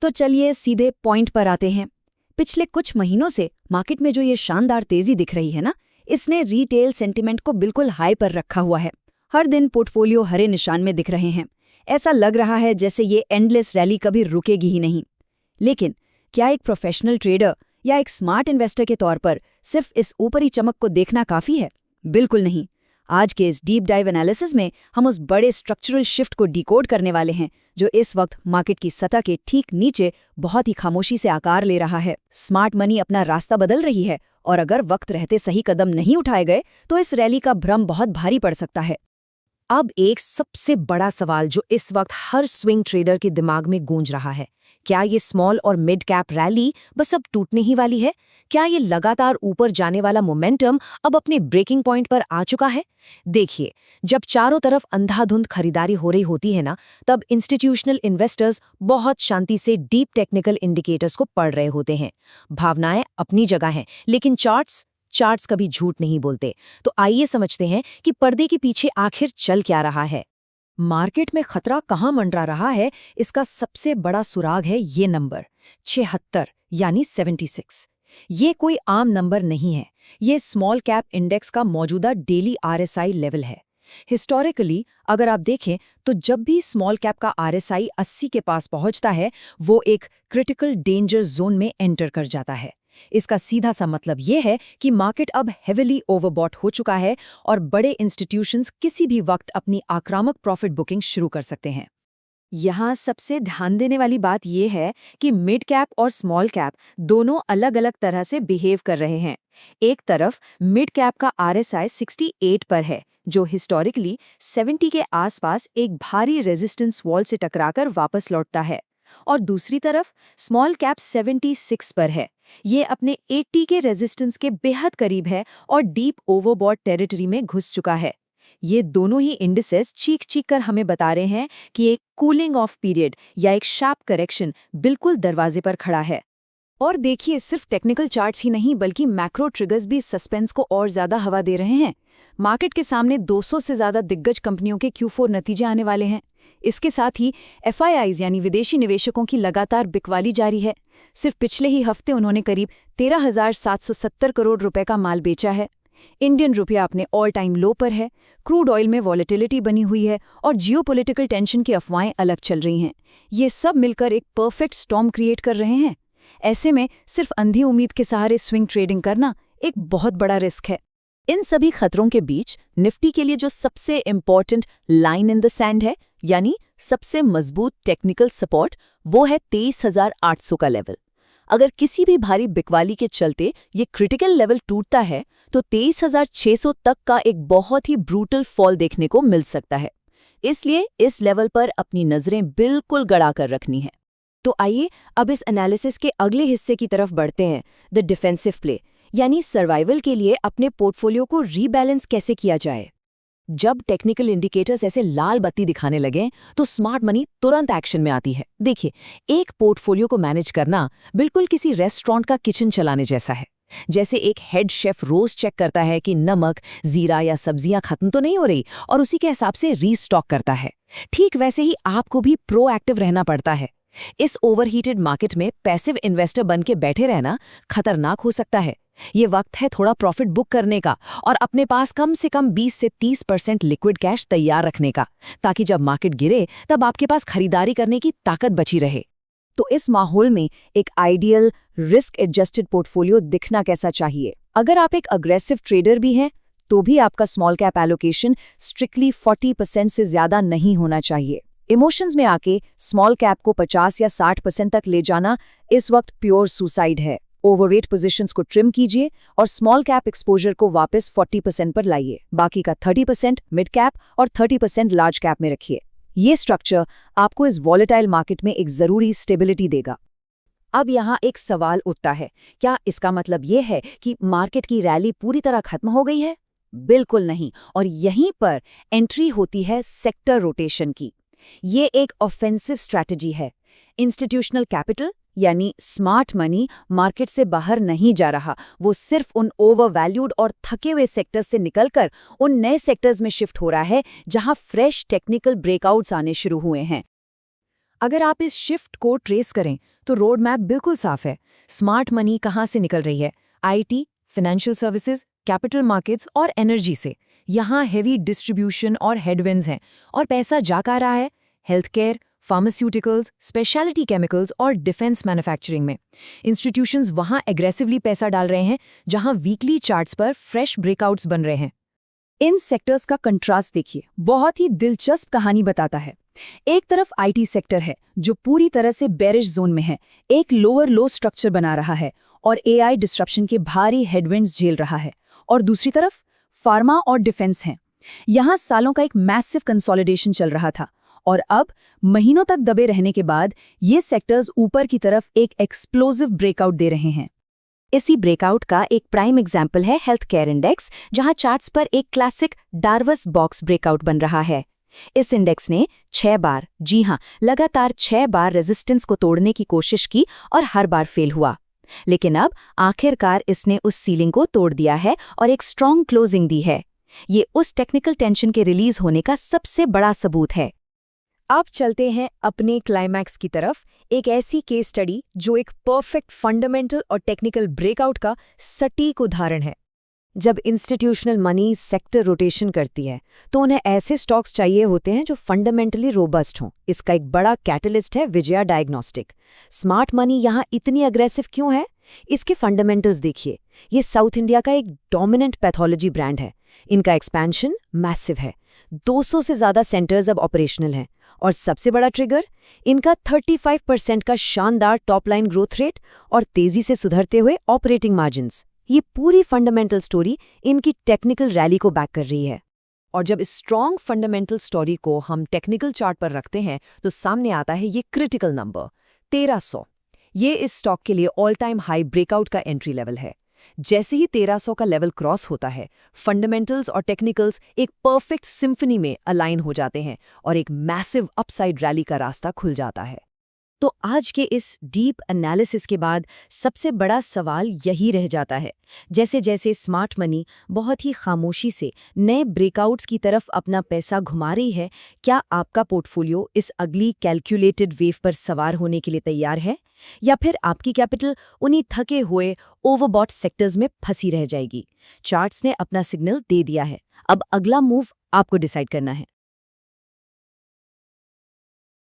तो चलिए सीधे पॉइंट पर आते हैं। पिछले कुछ महीनों से मार्केट में जो ये शानदार तेजी दिख रही है ना, इसने रिटेल सेंटिमेंट को बिल्कुल हाई पर रखा हुआ है। हर दिन पोर्टफोलियो हरे निशान में दिख रहे हैं। ऐसा लग रहा है जैसे ये एंडलेस रैली कभी रुकेगी ही नहीं। लेकिन क्या एक प्रोफेशनल ट्रेडर या एक स्मार्ट इन्वेस्टर के तौर पर सिर्फ इस ऊपरी चमक को देखना काफी है? बिल्कुल नहीं। आज के इस डीप डाइव एनालिसिस में हम उस बड़े स्ट्रक्चरल शिफ्ट को डिकोड करने वाले हैं जो इस वक्त मार्केट की सतह के ठीक नीचे बहुत ही खामोशी से आकार ले रहा है। स्मार्ट मनी अपना रास्ता बदल रही है और अगर वक्त रहते सही कदम नहीं उठाए गए तो इस रैली का भ्रम बहुत भारी पड़ सकता है। अब एक सबसे बड़ा सवाल जो इस वक्त हर स्विंग ट्रेडर के दिमाग में गूंज रहा है, क्या ये स्मॉल और मिड कैप रैली बस अब टूटने ही वाली है? क्या ये लगातार ऊपर जाने वाला मोमेंटम अब अपने ब्रेकिंग पॉइंट पर आ चुका है? देखिए, जब चारों तरफ अंधाधुंध खरीदारी हो रही होती है ना, तब इंस्टीट्यूशनल इन्वेस्टर्स बहुत शांति से डीप टेक्निकल इंडिकेटर्स को पढ़ रहे होते हैं। भावनाएं अपनी जगह हैं, लेकिन चार्ट्स कभी झूठ नहीं बोलते। तो आइए समझते हैं कि पर्दे के पीछे आखिर चल क्या रहा है। मार्केट में खतरा कहाँ मंडरा रहा है, इसका सबसे बड़ा सुराग है ये नंबर 76 यानी 76। ये कोई आम नंबर नहीं है, ये स्मॉल कैप इंडेक्स का मौजूदा डेली आरएसआई लेवल है। हिस्टोरिकली अगर आप देखें तो जब भी स्मॉल कैप का आरएसआई 80 के पास पहुंचता है, वो एक क्रिटिकल डेंजर जोन में एंटर कर जाता है। इसका सीधा सा मतलब ये है कि मार्केट अब हेविली ओवरबॉट हो चुका है और बड़े इंस्टीट्यूशंस किसी भी वक्त अपनी आक्रामक प्रॉफिट बुकिंग शुरू कर सकते हैं। यहाँ सबसे ध्यान देने वाली बात यह है कि मिड कैप और स्मॉल कैप दोनों अलग अलग तरह से बिहेव कर रहे हैं। एक तरफ मिड कैप का आरएसआई 68 पर है, जो हिस्टोरिकली 70 के आसपास एक भारी रेजिस्टेंस वॉल से टकराकर वापस लौटता है, और दूसरी तरफ स्मॉल कैप 76 पर है। ये अपने 80 के रेजिस्टेंस के बेहद करीब है और डीप ओवरबॉट टेरिटरी में घुस चुका है। ये दोनों ही इंडिसेस चीख कर हमें बता रहे हैं कि एक कूलिंग ऑफ पीरियड या एक शार्प करेक्शन बिल्कुल दरवाजे पर खड़ा है। और देखिए, सिर्फ टेक्निकल चार्ट्स ही नहीं बल्कि मैक्रो ट्रिगर्स भी सस्पेंस को और ज्यादा हवा दे रहे हैं। मार्केट के सामने 200 से ज्यादा दिग्गज कंपनियों के Q4 नतीजे आने वाले हैं। इसके साथ ही FIIs यानी विदेशी निवेशकों की लगातार बिकवाली जारी है। सिर्फ पिछले ही हफ्ते उन्होंने करीब 13,770 करोड़ रुपए का माल बेचा है। इंडियन रुपया अपने ऑल टाइम लो पर है, क्रूड ऑयल में वॉलेटिलिटी बनी हुई है और जियोपॉलिटिकल टेंशन की अफवाहें अलग चल रही हैं। ये सब मिलकर एक परफेक्ट स्टॉर्म क्रिएट कर रहे हैं। ऐसे में सिर्फ अंधी उम्मीद के सहारे स्विंग ट्रेडिंग करना एक बहुत बड़ा रिस्क है। इन सभी खतरों के बीच निफ्टी के लिए जो सबसे important line in the sand है, यानी सबसे मजबूत टेक्निकल सपोर्ट, वो है 23,800 का लेवल। अगर किसी भी भारी बिकवाली के चलते ये क्रिटिकल लेवल टूटता है तो 23,600 तक का एक बहुत ही ब्रूटल फॉल देखने को मिल सकता है। इसलिए इस लेवल पर अपनी नजरें बिल्कुल गड़ा कर रखनी है। तो आइए अब इस एनालिसिस के अगले हिस्से की तरफ बढ़ते हैं, द डिफेंसिव प्ले, यानी सर्वाइवल के लिए अपने पोर्टफोलियो को रीबैलेंस कैसे किया जाए। जब टेक्निकल इंडिकेटर्स ऐसे लाल बत्ती दिखाने लगें तो स्मार्ट मनी तुरंत एक्शन में आती है। देखिए, एक पोर्टफोलियो को मैनेज करना बिल्कुल किसी रेस्टोरेंट का किचन चलाने जैसा है। जैसे एक हेड शेफ रोज चेक करता है कि नमक, जीरा या सब्जियां खत्म तो नहीं हो रही और उसी के हिसाब से रीस्टॉक करता है। ठीक वैसे ही आपको भी प्रोएक्टिव रहना पड़ता है। इस ओवरहीटेड मार्केट में पैसिव इन्वेस्टर बन के बैठे रहना खतरनाक हो सकता है। ये वक्त है थोड़ा प्रॉफिट बुक करने का और अपने पास कम से कम 20 से 30% लिक्विड कैश तैयार रखने का, ताकि जब मार्केट गिरे तब आपके पास खरीदारी करने की ताकत बची रहे। तो इस माहौल में एक आइडियल रिस्क एडजस्टेड पोर्टफोलियो दिखना कैसा चाहिए? अगर आप एक अग्रेसिव ट्रेडर भी हैं तो भी आपका स्मॉल कैप एलोकेशन स्ट्रिक्टली 40% से ज्यादा नहीं होना चाहिए। इमोशंस में आके स्मॉल कैप को 50 या 60% तक ले जाना इस वक्त प्योर सुसाइड है। ओवरवेट पोजीशंस को ट्रिम कीजिए और स्मॉल कैप एक्सपोजर को वापस 40% पर लाइए। बाकी का 30% मिड कैप और 30% लार्ज कैप में रखिए। ये स्ट्रक्चर आपको इस वॉलेटाइल मार्केट में एक जरूरी स्टेबिलिटी देगा। अब यहाँ एक सवाल उठता है, क्या इसका मतलब ये है कि मार्केट की रैली पूरी तरह खत्म हो गई है? बिल्कुल नहीं, और यहीं पर एंट्री होती है सेक्टर रोटेशन की। ये एक ऑफेंसिव स्ट्रैटेजी है। इंस्टीट्यूशनल कैपिटल यानी स्मार्ट मनी मार्केट से बाहर नहीं जा रहा, वो सिर्फ उन ओवरवैल्यूड और थके हुए सेक्टर्स से निकलकर उन नए सेक्टर्स में शिफ्ट हो रहा है जहां फ्रेश टेक्निकल ब्रेकआउट्स आने शुरू हुए हैं। अगर आप इस शिफ्ट को ट्रेस करें तो रोड मैप बिल्कुल साफ है। स्मार्ट मनी कहाँ से निकल रही है? IT, financial services, capital markets और एनर्जी से। यहाँ हेवी डिस्ट्रीब्यूशन और हेडविंड्स हैं। और पैसा जा कहाँ रहा है? Health care, pharmaceuticals, speciality chemicals और डिफेंस मैन्युफैक्चरिंग में। इंस्टीट्यूशंस वहाँ एग्रेसिवली पैसा डाल रहे हैं जहाँ वीकली चार्ट्स पर फ्रेश ब्रेकआउट्स बन रहे हैं। इन सेक्टर्स का कंट्रास्ट देखिए, बहुत ही दिलचस्प कहानी बताता है। एक तरफ आईटी सेक्टर है जो पूरी तरह से बेरिश जोन में है, एक लोअर लो स्ट्रक्चर बना रहा है और एआई डिस्ट्रप्शन के भारी हेडविंड्स झेल रहा है। और दूसरी तरफ फार्मा और डिफेंस हैं। यहाँ सालों का एक मैसिव कंसोलिडेशन चल रहा था और अब महीनों तक दबे रहने के बाद ये सेक्टर्स ऊपर की तरफ एक एक्सप्लोसिव ब्रेकआउट दे रहे हैं। इसी ब्रेकआउट का एक प्राइम एग्जाम्पल है हेल्थ केयर इंडेक्स, जहां चार्ट्स पर एक क्लासिक डार्वस बॉक्स ब्रेकआउट बन रहा है। इस इंडेक्स ने 6 बार, जी हां, लगातार 6 बार रेजिस्टेंस को तोड़ने की कोशिश की और हर बार फेल हुआ। लेकिन अब आखिरकार इसने उस सीलिंग को तोड़ दिया है और एक स्ट्रॉन्ग क्लोजिंग दी है। ये उस टेक्निकल टेंशन के रिलीज होने का सबसे बड़ा सबूत है। अब चलते हैं अपने क्लाइमैक्स की तरफ, एक ऐसी केस स्टडी जो एक परफेक्ट फंडामेंटल और टेक्निकल ब्रेकआउट का सटीक उदाहरण है। जब इंस्टीट्यूशनल मनी सेक्टर रोटेशन करती है तो उन्हें ऐसे स्टॉक्स चाहिए होते हैं जो फंडामेंटली रोबस्ट हों। इसका एक बड़ा कैटलिस्ट है विजया डायग्नोस्टिक। स्मार्ट मनी यहाँ इतनी अग्रेसिव क्यों है? इसके फंडामेंटल्स देखिए। ये साउथ इंडिया का एक डोमिनेंट पैथोलॉजी ब्रांड है। इनका एक्सपेंशन मैसिव है, 200 से ज़्यादा सेंटर्स अब ऑपरेशनल हैं। और सबसे बड़ा ट्रिगर, इनका 35% का शानदार टॉप लाइन ग्रोथ रेट और तेजी से सुधरते हुए ऑपरेटिंग मार्जिन्स। ये पूरी फंडामेंटल स्टोरी इनकी टेक्निकल रैली को बैक कर रही है। और जब इस स्ट्रॉन्ग फंडामेंटल स्टोरी को हम टेक्निकल चार्ट पर रखते हैं तो सामने आता है ये क्रिटिकल नंबर 1300। ये इस स्टॉक के लिए ऑल टाइम हाई ब्रेकआउट का एंट्री लेवल है। जैसे ही 1300 का लेवल क्रॉस होता है, फंडामेंटल्स और टेक्निकल्स एक परफेक्ट सिम्फनी में अलाइन हो जाते हैं और एक मैसिव अपसाइड रैली का रास्ता खुल जाता है। तो आज के इस डीप एनालिसिस के बाद सबसे बड़ा सवाल यही रह जाता है, जैसे जैसे स्मार्ट मनी बहुत ही खामोशी से नए ब्रेकआउट्स की तरफ अपना पैसा घुमा रही है, क्या आपका पोर्टफोलियो इस अगली कैलकुलेटेड वेव पर सवार होने के लिए तैयार है, या फिर आपकी कैपिटल उन्हीं थके हुए ओवरबॉट सेक्टर्स में फंसी रह जाएगी? चार्ट्स ने अपना सिग्नल दे दिया है, अब अगला मूव आपको डिसाइड करना है।